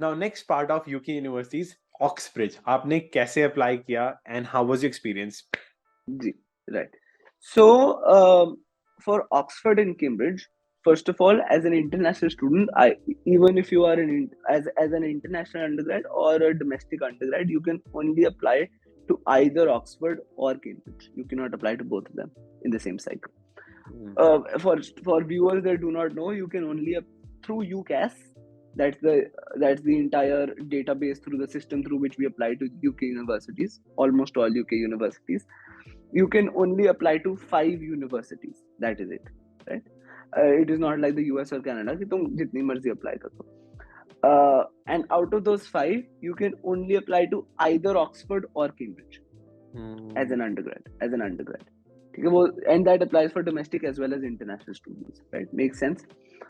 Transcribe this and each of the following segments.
Now, next part of UK universities, Oxbridge. आपने कैसे apply किया and how was your experience? Right. So, for Oxford and Cambridge, first of all, as an international student, even if you are as an international undergrad or a domestic undergrad, you can only apply to either Oxford or Cambridge. You cannot apply to both of them in the same cycle. For viewers that do not know, you can only through Ucas. That's the entire database through the system through which we apply to UK universities. Almost all UK universities. You can only apply to 5 universities. That is it, right? It is not like the US or Canada कि तुम जितनी मर्जी apply कर दो. And out of those 5, you can only apply to either Oxford or Cambridge as an undergrad. ठीक है वो, and that applies for domestic as well as international students, right? Makes sense.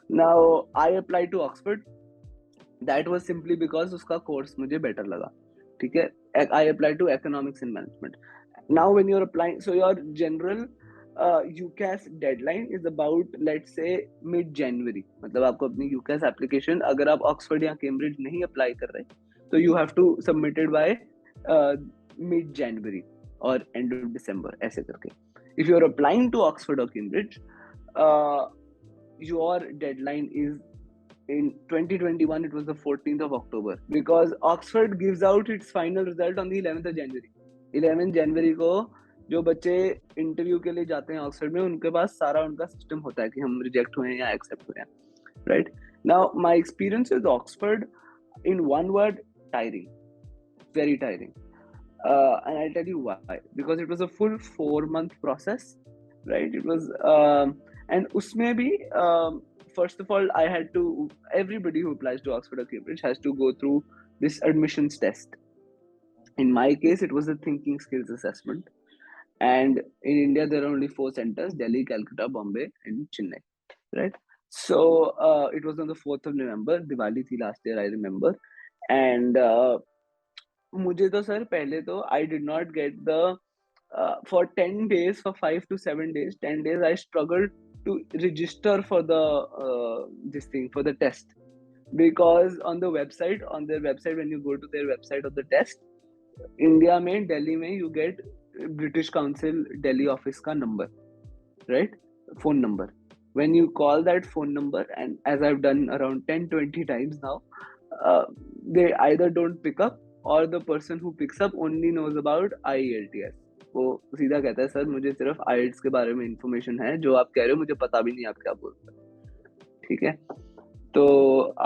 Now I applied to Oxford. That was simply because उसका course मुझे better लगा. ठीक है, I applied to economics and management. Now when you're applying, so your general UCAS deadline is about, let's say, mid-January. मतलब आपको अपनी UCAS application अगर आप Oxford या Cambridge नहीं apply कर रहे, तो you have to submit it by mid-January or end of December, ऐसे करके. If you're applying to Oxford or Cambridge, your deadline is in 2021. It was the 14th of October, because Oxford gives out its final result on the 11th of January. 11 जनवरी को जो बच्चे interview के लिए जाते हैं Oxford में, उनके पास सारा उनका सिस्टम होता है कि हम रिजेक्ट हुए हैं या एक्सेप्ट हुए हैं, right? Now my experience with Oxford, in one word, tiring, very tiring. And I'll tell you why. Because it was a full 4-month process, right? It was, and usme bhi, first of all, I had to, everybody who applies to Oxford or Cambridge has to go through this admissions test. In my case, it was a thinking skills assessment. And in India, there are only 4 centers: Delhi, Calcutta, Bombay, and Chennai, right? So it was on the 4th of November. Diwali thi last year, I remember. And मुझे तो sir पहले तो I did not get the for 10 days, for 5 to 7 days, 10 days I struggled to register for the this thing, for the test, because on their website, when you go to their website of the test, India में, Delhi में, you get British Council Delhi office का number, right? Phone number. When you call that phone number, and as I've done around 10-20 times now, they either don't pick up, or the person who picks up only knows about IELTS. वो सीधा कहता है, sir मुझे सिर्फ IELTS के बारे में information है, जो आप कह रहे हो मुझे पता भी नहीं आप क्या बोल रहे हो, ठीक है? तो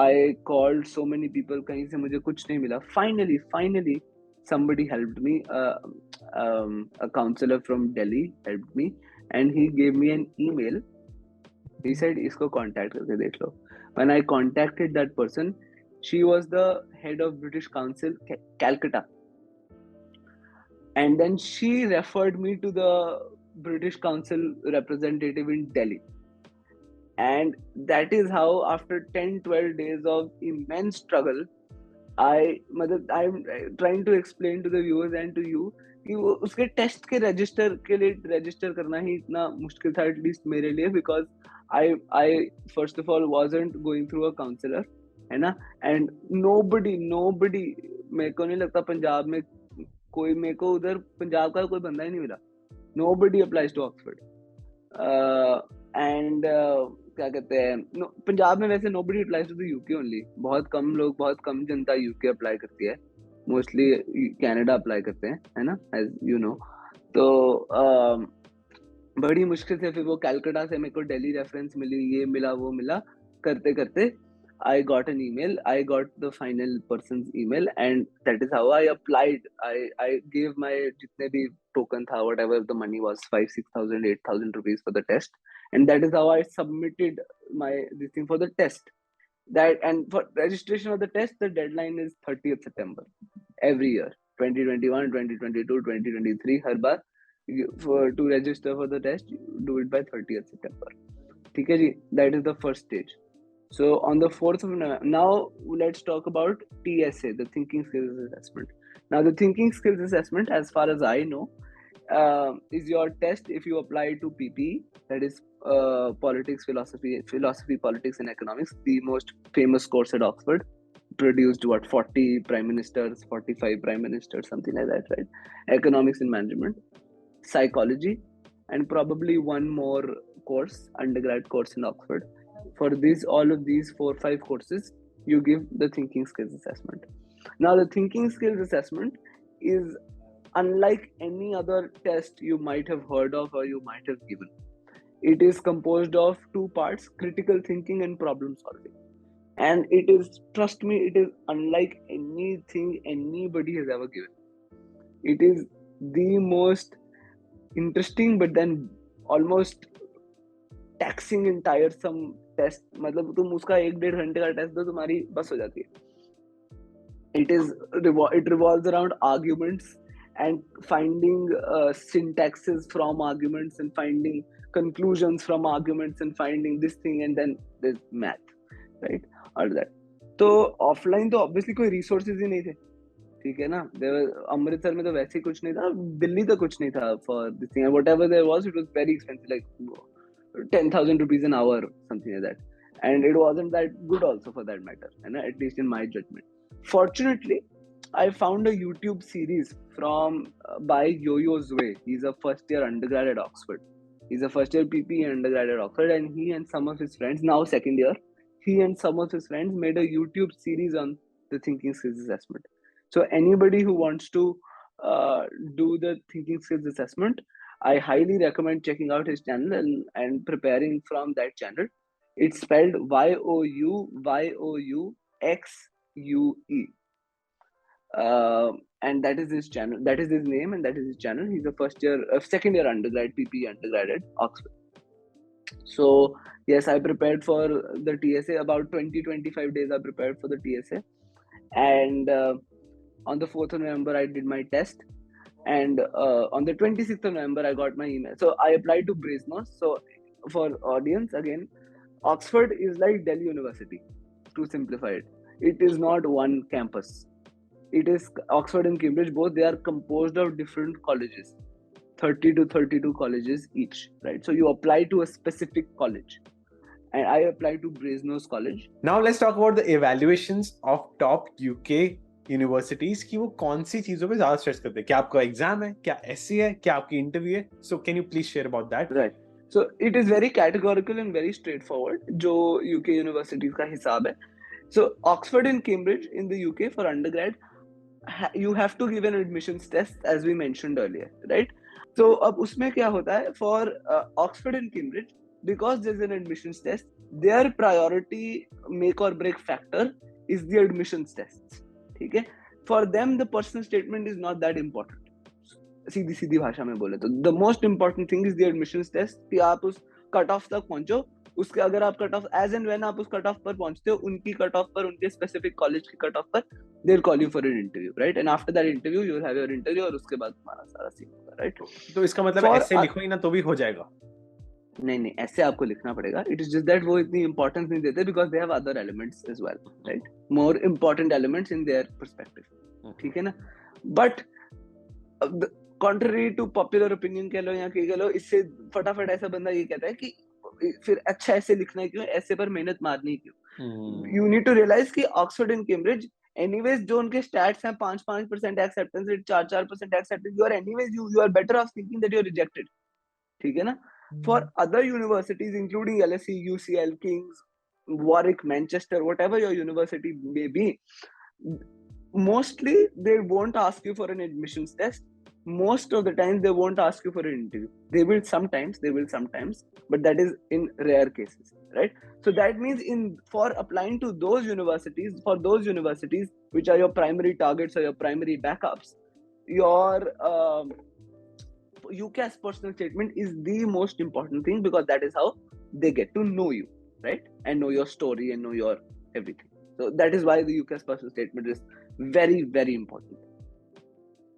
I called so many people, कहीं से मुझे कुछ नहीं मिला. Finally somebody helped me. A counselor from Delhi helped me, and he gave me an email. He said इसको contact करके देख लो. When I contacted that person, she was the head of British Council, Calcutta. And then she referred me to the British Council representative in Delhi. And that is how, after 10-12 days of immense struggle, I'm trying to explain to the viewers and to you कि वो उसके test के register करना ही इतना मुश्किल था, at least मेरे लिए, because I first of all wasn't going through a counselor, है ना? एंड nobody, मेरे को नहीं लगता पंजाब में कोई, मेरे को उधर पंजाब का कोई बंदा ही नहीं मिला. Nobody applies to Oxford. And क्या कहते हैं, पंजाब में वैसे nobody applies to the UK only. बहुत कम जनता UK अप्लाई करती है, मोस्टली कनाडा अप्लाई करते हैं, है ना, as you know. तो बड़ी मुश्किल से फिर वो कैलकाटा से मेरे को दिल्ली रेफरेंस मिली, ये मिला वो मिला, करते करते I got an email. I got the final person's email, and that is how I applied. I gave my jitne bhi token tha, whatever the money was, 5,000, 6,000, 8,000 rupees for the test, and that is how I submitted this thing for the test. That, and for registration of the test, the deadline is 30th September every year, 2021, 2022, 2023. Her bar to register for the test, do it by 30th September. ठीक है जी, that is the first stage. So on the 4th of November, now let's talk about TSA, the Thinking Skills Assessment. Now the Thinking Skills Assessment, as far as I know, is your test if you apply to PPE, that is politics, philosophy, politics and economics, the most famous course at Oxford. produced 40 prime ministers, 45 prime ministers, something like that, right? Economics and management, psychology, and probably one more course, undergrad course in Oxford. For all of these 4-5 courses, you give the thinking skills assessment. Now, the thinking skills assessment is unlike any other test you might have heard of or you might have given. It is composed of 2 parts, critical thinking and problem solving. And it is, trust me, it is unlike anything anybody has ever given. It is the most interesting but then almost taxing and tiresome test. मतलब तुम उसका 1-1.5 घंटे का test दो, तुम्हारी बस हो जाती है. It revolves around arguments and finding syntaxes from arguments and finding conclusions from arguments and finding this thing, and then there's math, right? All that. तो ऑफलाइन तो ऑब्वियसली कोई रिसोर्सेज ही नहीं थे, ठीक है ना. अमृतसर में तो वैसे ही कुछ नहीं था, दिल्ली तो कुछ नहीं था for this thing. Whatever there was, it was very expensive, like 10,000 rupees an hour, something like that. And it wasn't that good also, for that matter, and at least in my judgment. Fortunately, I found a YouTube series by Yo-Yo's Way. He's a first year undergrad at Oxford. He's a first year PP undergrad at Oxford, and he and some of his friends, now second year, he and some of his friends made a YouTube series on the thinking skills assessment. So anybody who wants to do the thinking skills assessment, I highly recommend checking out his channel and preparing from that channel. It's spelled YOUYOUXUE. And that is his channel. That is his name, and that is his channel. He's a second year undergrad, PP undergrad at Oxford. So yes, I prepared for the TSA. About 20-25 days I prepared for the TSA, and on the 4th of November I did my test, and on the 26th of November I got my email. So I applied to Brasenose. So for audience, again, Oxford is like Delhi University, to simplify it. It is not one campus. It is Oxford and Cambridge both. They are composed of different colleges, 30 to 32 colleges each, right? So you apply to a specific college, and I applied to Brasenose College. Now let's talk about the evaluations of top UK universities कि वो कौन सी चीजों पे ज्यादा stress करते हैं. क्या आपका एग्जाम है, क्या एसए है, क्या आपकी इंटरव्यू है? So can you please share about that? Right. So it is very categorical and very straightforward, जो UK universities का हिसाब है. So Oxford and Cambridge in the UK for undergrad, you have to give an admissions test, as we mentioned earlier, right? So अब उसमें क्या होता है, for Oxford and Cambridge, because there's an admissions test, their priority make or break factor is the admissions tests, ठीक है. For them the personal statement is not that important. सीधी भाषा में बोले तो the most important thing is the admissions test, कि आप उस cut off तक पहुंचो. उसके अगर आप cut off as and when आप उस कट ऑफ पर पहुंचते हो, उनकी कट ऑफ पर, उनके स्पेसिफिक कॉलेज की कट ऑफ पर, they will call you for an interview, right? And after that interview you will have your interview, और उसके बाद तुम्हारा सारा सीन होगा, राइट? तो इसका मतलब ऐसे लिखो ही ना तो भी हो जाएगा? नहीं, ऐसे आपको लिखना पड़ेगा. इट इज जस्ट दैट वो इतनी इंपॉर्टेंस नहीं देते, because they have other elements as well, right? More important elements in their perspective, ठीक है ना. But contrary to popular opinion कह लो या कह लो, इससे फटाफट ऐसा बंदा ये कहता है कि फिर अच्छा ऐसे लिखना है क्यों, ऐसे पर मेहनत मारनी क्यों? यू नीड टू रियलाइज कि ऑक्सफोर्ड एंड कैम्ब्रिज एनीवेज जो उनके स्टैट्स हैं 5% acceptance rate, 4% acceptance, you are anyways you are better off thinking that you are rejected, ठीक है ना. For other universities including LSE, UCL, King's, Warwick, Manchester, whatever your university may be, mostly they won't ask you for an admissions test. Most of the time they won't ask you for an interview. They will sometimes, but that is in rare cases, right? So that means for applying to those universities, for those universities which are your primary targets or your primary backups, your UCAS personal statement is the most important thing, because that is how they get to know you, right? And know your story and know your everything. So that is why the UCAS personal statement is very, very important.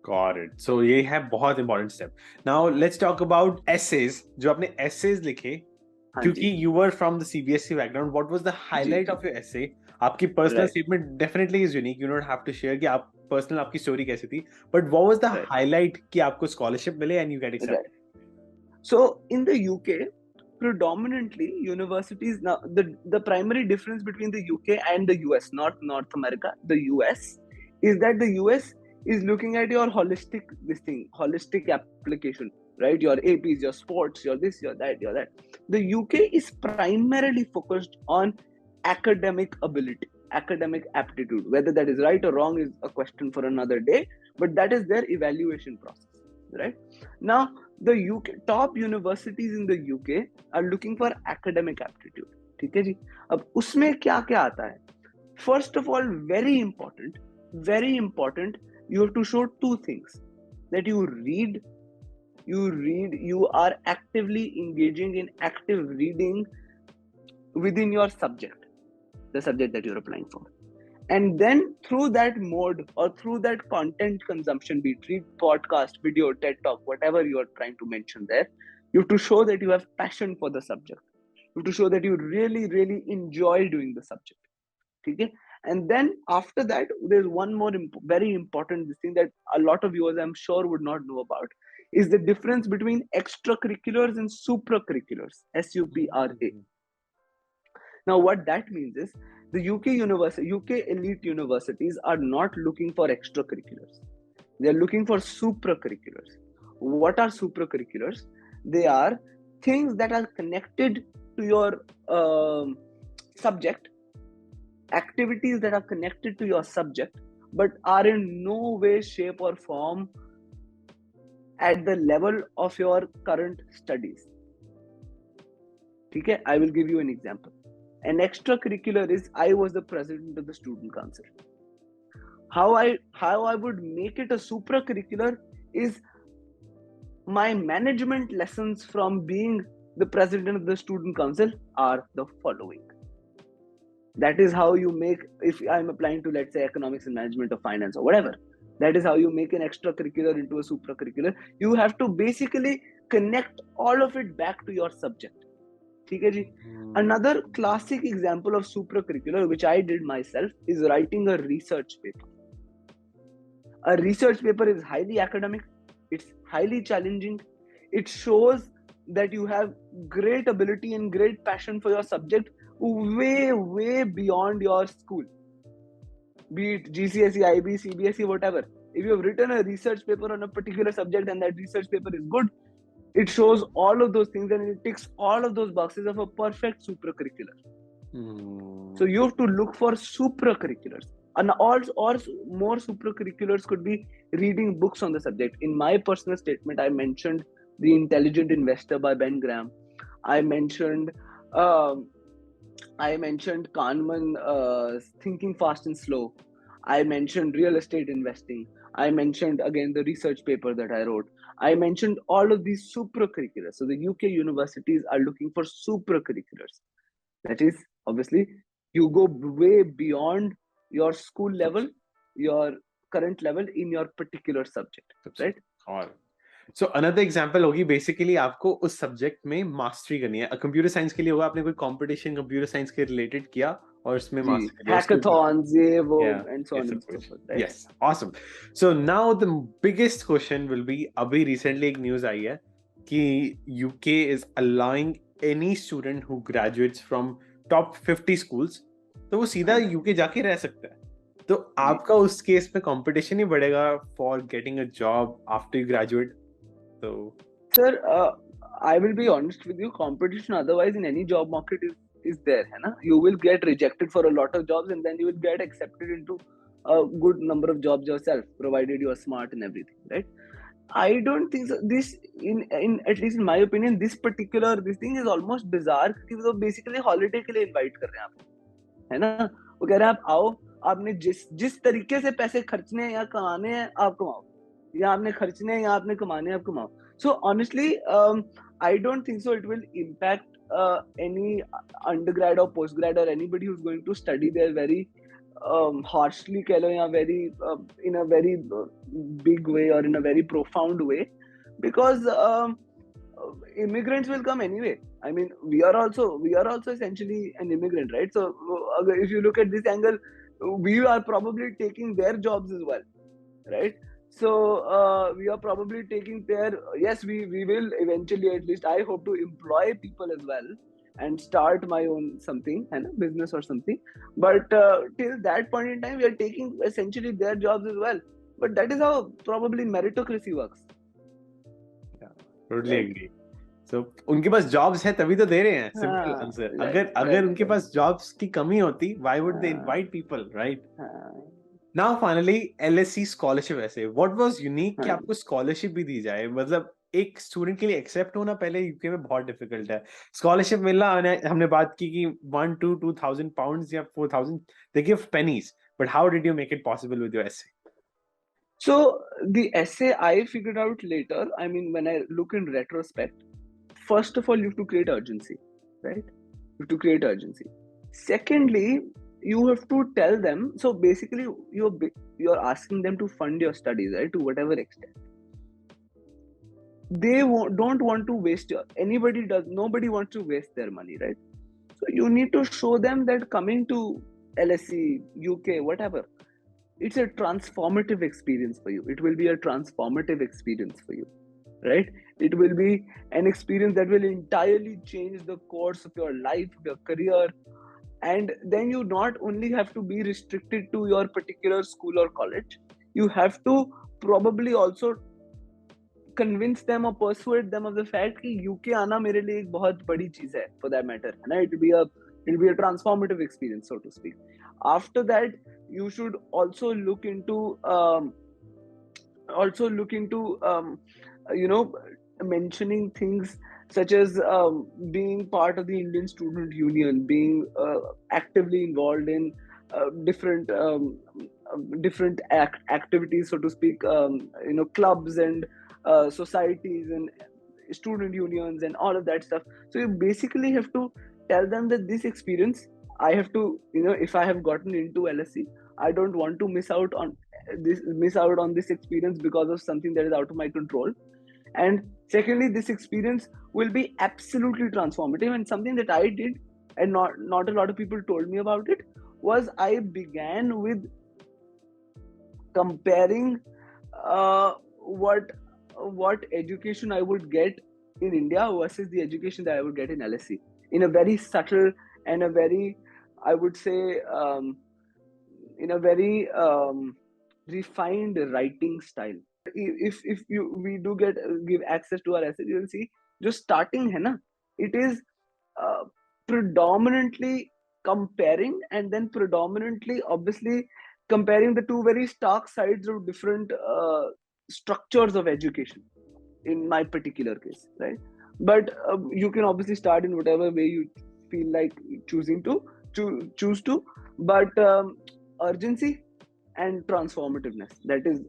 Got it. So ये है बहुत important step. Now let's talk about essays. जो आपने essays लिखे, क्योंकि you were from the CBSE background, what was the highlight of your essay? आपकी personal statement definitely is unique. You don't have to share कि आप personal आपकी story कैसी थी. But what was the highlight कि आपको scholarship मिले and you get accepted? So in the UK, predominantly universities now, the primary difference between the UK and the US, not North America, the US, is that the US is looking at your holistic application, right? Your APs, your sports, your this, your that, your that. The UK is primarily focused on academic ability, academic aptitude. Whether that is right or wrong is a question for another day, but that is their evaluation process, right? Now, the UK top universities in the UK are looking for academic aptitude. ठीक है जी? अब उसमें क्या क्या आता है? First of all, very important, you have to show two things: that you are actively engaging in active reading within your subject, the subject that you're applying for. And then through that mode or through that content consumption, be it read, podcast, video, TED Talk, whatever you are trying to mention there, you have to show that you have passion for the subject. You have to show that you really, really enjoy doing the subject. Okay? And then after that, there's one more very important thing that a lot of viewers, I'm sure, would not know about, is the difference between extracurriculars and supracurriculars, SUPRA. Now, what that means is the UK elite universities are not looking for extracurriculars. They are looking for supracurriculars. What are supracurriculars? They are things that are connected to your subject, activities that are connected to your subject, but are in no way, shape, or form at the level of your current studies. Okay, I will give you an example. An extracurricular is I was the president of the student council. How I would make it a supracurricular is my management lessons from being the president of the student council are the following. That is how you make, if I'm applying to, let's say, economics and management or finance or whatever, that is how you make an extracurricular into a supracurricular. You have to basically connect all of it back to your subject. Another classic example of supracurricular, which I did myself, is writing a research paper. A research paper is highly academic, it's highly challenging, it shows that you have great ability and great passion for your subject way beyond your school, be it GCSE, IB, CBSE, whatever. If you have written a research paper on a particular subject and that research paper is good, it shows all of those things and it ticks all of those boxes of a perfect supracurricular. So you have to look for supracurriculars, and or more supracurriculars could be reading books on the subject. In my personal statement, I mentioned The Intelligent Investor by Ben Graham. I mentioned Kahneman, Thinking Fast and Slow. I mentioned real estate investing. I mentioned again the research paper that I wrote. I mentioned all of these supracurriculars. So the UK universities are looking for supracurriculars. That is, obviously, you go way beyond your school level, your current level in your particular subject, right? Or so another example होगी basically आपको उस subject में mastery करनी है. Computer science के लिए होगा आपने कोई competition computer science के related किया और उसमें mastery करी. Hackathons, and so on and so forth. Right? Yes, awesome. So now the biggest question will be, अभी recently एक news आई है कि UK is allowing any student who graduates from top 50 schools, तो वो सीधा UK जाके रह सकता है. तो आपका उस केस में competition ही बढ़ेगा for getting a job after you graduate. So, sir, I will be honest with you. Competition otherwise in any job market is there. है ना? You will get rejected for a lot of jobs and then you will get accepted into a good number of jobs yourself, provided you are smart and everything, right? I don't think so. This, in at least in my opinion, this thing is almost bizarre because वो basically holiday के लिए invite कर रहे हैं आपको, है ना? वो कह रहे हैं आप आओ, आपने जिस तरीके से पैसे खर्चने हैं या कमाने हैं आप कमाओ, या आपने खर्चने हैं या आपने कमाने हैं आप कमाओ. So honestly, I don't think so. It will impact any undergrad or postgrad or anybody who's going to study there very harshly, कह लो, या very in a very big way or in a very profound way, because immigrants will come anyway. I mean, we are also essentially an immigrant, right? So if you look at this angle, we are probably taking their jobs as well, right? So we are probably taking care. Yes, we will eventually, at least I hope, to employ people as well and start my own something and a business or something. But till that point in time, we are taking essentially their jobs as well. But that is how probably meritocracy works. Totally Right. agree. So उनके पास jobs है तभी तो दे रहे हैं. Simple हाँ, answer. right, अगर right, उनके पास jobs की कमी होती, why would they हाँ, invite people, right? हाँ, Now finally LSC scholarship ऐसे. What was unique कि हाँ. आपको scholarship भी दी जाए? मतलब एक स्टूडेंट के लिए एक्सेप्ट होना पहले यूके में बहुत डिफिकल्ट है. स्कॉलरशिप मिलना, हमने बात की कि 1,000 to 2,000 pounds या 4,000, they give pennies. But how did you make it possible with your essay? So the essay I figured out later. I mean, when I look in retrospect, first of all, you have to create urgency, right? You have to create urgency. Secondly, you have to tell them. So basically, you're asking them to fund your studies, right, to whatever extent. They don't want to waste nobody wants to waste their money, right? So you need to show them that coming to LSE, UK, whatever, it's a transformative experience for you. It will be a transformative experience for you, right? It will be an experience that will entirely change the course of your life, your career. And then you not only have to be restricted to your particular school or college, you have to probably also convince them or persuade them of the fact कि UK आना मेरे लिए एक बहुत बड़ी चीज है, for that matter, है ना? It'll be a transformative experience, so to speak. After that, you should also look into mentioning things such as being part of the Indian Student Union, being actively involved in different activities, so to speak, clubs and societies and student unions and all of that stuff. So you basically have to tell them that this experience, I have to, if I have gotten into LSE, I don't want to miss out on this experience because of something that is out of my control. And secondly, this experience will be absolutely transformative. And something that I did, and not a lot of people told me about it, was I began with comparing what education I would get in India versus the education that I would get in LSE, in a very subtle and a very, I would say, in a very refined writing style. If we do give access to our essay, you will see just starting hai na, it is predominantly comparing, and then predominantly obviously comparing the two very stark sides of different structures of education in my particular case, right? But you can obviously start in whatever way you feel like choosing to choose to, but urgency and transformativeness, that is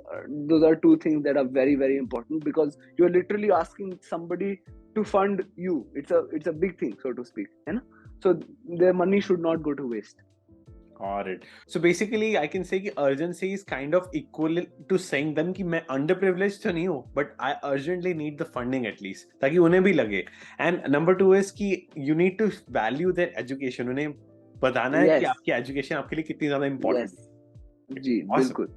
those are two things that are very, very important, because you're literally asking somebody to fund you. It's a big thing, so to speak, you know? So their money should not go to waste. Got it. So basically, I can say कि urgency is kind of equal to saying them कि मैं underprivileged तो नहीं हूँ, but I urgently need the funding at least, ताकि उन्हें भी लगे. And number two is कि you need to value their education. उन्हें बताना है कि आपकी education आपके लिए कितनी ज़्यादा important. Yes. जी, बिल्कुल.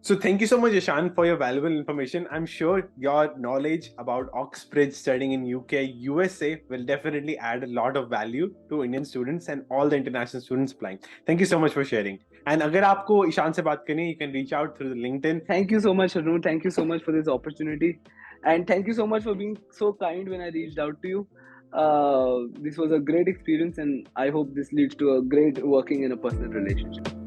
So thank you so much, Ishaan, for your valuable information. I'm sure your knowledge about Oxbridge studying in UK, USA will definitely add a lot of value to Indian students and all the international students applying. Thank you so much for sharing. And अगर आपको ईशान से बात करनी है, you can reach out through the LinkedIn. Thank you so much, Arun. Thank you so much for this opportunity. And thank you so much for being so kind when I reached out to you. This was a great experience, and I hope this leads to a great working in a personal relationship.